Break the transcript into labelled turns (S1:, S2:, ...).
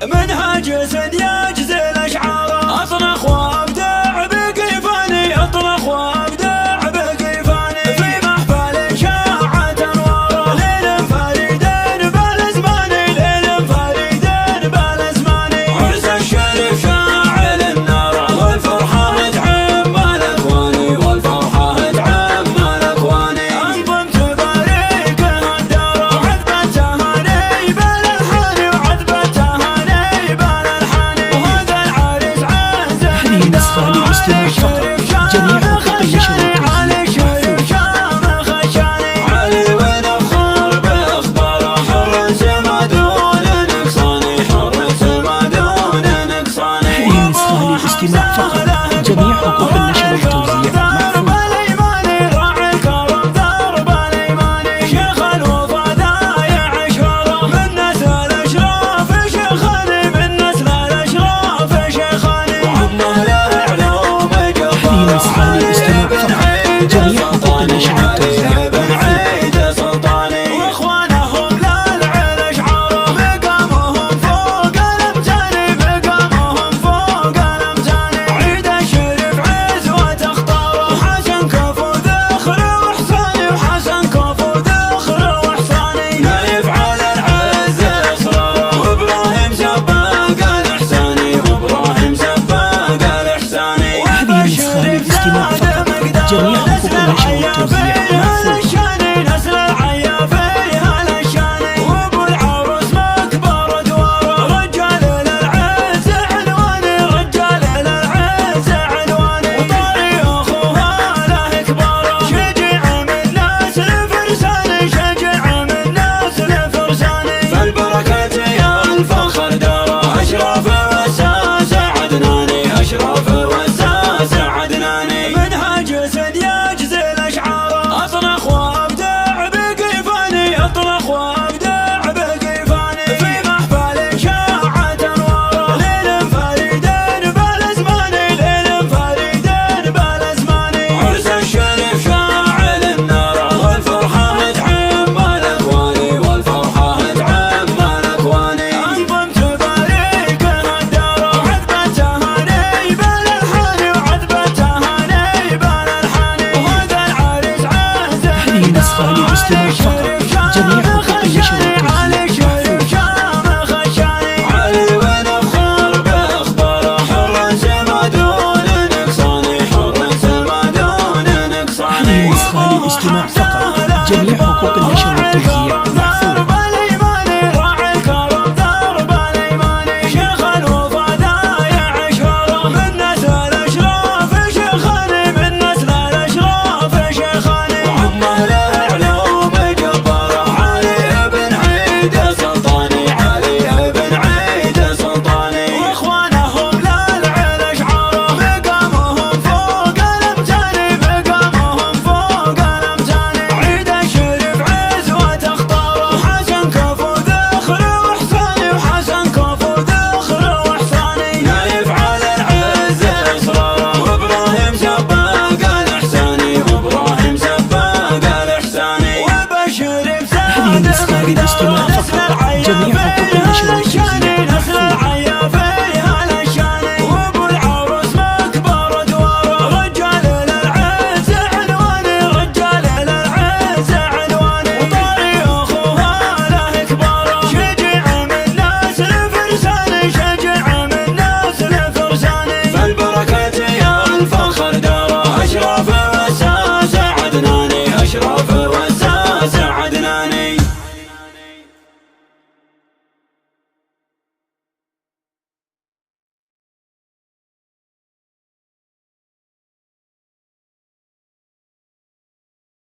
S1: منهاج سد يجزي الأشعار، أطنخ وابدع بكيفاني، أطنخ وابدع بكيفاني، في محفل شاعت أنواره، ليل فريد بالأزمان، ليل فريد بالأزمان، عرس الشريف شاعل النار، والفرحة تعم الأكوان، والفرحة تعم الأكوان، أنظم تباريك الدار، وعذبة تهاني بالألحان، وعذبة تهاني بالألحان، وهذا العريس عازم
S2: نسخة لاستماع فقط. جميع حقوق النشر والتوزيع الاستماع فقط. جميع حقوق النشر والتوزيع جميع حقوق النشر والتوزيع
S1: نسل العيافي هلا الشاني، وابو العروس مكبر دواره، رجال للعز عنواني، رجال للعز عنواني، وطاري اخوها له كباره، شجع من ناس لفرساني، شجع من ناس لفرساني، فالبركة يا الفخر داره، اشراف وساس عدناني، اشراف وساس عدناني، منهاج سد يجزي الأشعار، أطنخ وابدع بكيفاني، أطنخ وابدع بكيفاني، في محفل شاعت أنواره، ليل فريد بالأزمان، ليل فريد بالأزمان، عرس الشريف شاعل النار، والفرحة تعم الأكوان، والفرحة تعم الأكوان، أنظم تباريك الدار، وعذبة تهاني بالألحان، وعذبة تهاني بالألحان، وهذا العريس عازم
S2: نسخة لاستماع فقط. جميع حقوق النشر والتوزيع
S1: علي ونفخر باخباره، حرس ما دون نقصاني، حرس ما دون نقصاني،
S2: نسخة للاستماع فقط. جميع حقوق النشر والتوزيع
S1: درب الأيماني، راعي الكرم درب الأيماني، شيخ الوفا ضايع أشهاره، من نسل الأشراف شيخاني، من نسل الأشراف شيخاني، وعمه له علوم جبارة، علي بن عيد سلطاني، علي بن عيد سلطاني، واخوانهم للعيل اشعاره، مقامهم فوق الامتاني، مقامهم فوق الامتاني، عيد الشريف عزوة اخطاره، وحسن كفو ذخر وحصاني، وحسن كفو ذخر وحصاني، نايف على العز اصراره، وابراهيم سباق الاحساني، وابراهيم سباق الاحساني، وبشر بسعد
S2: نسخة للاستماع فقط. جميع حقوق النشر والتوزيع
S1: نسل العيافي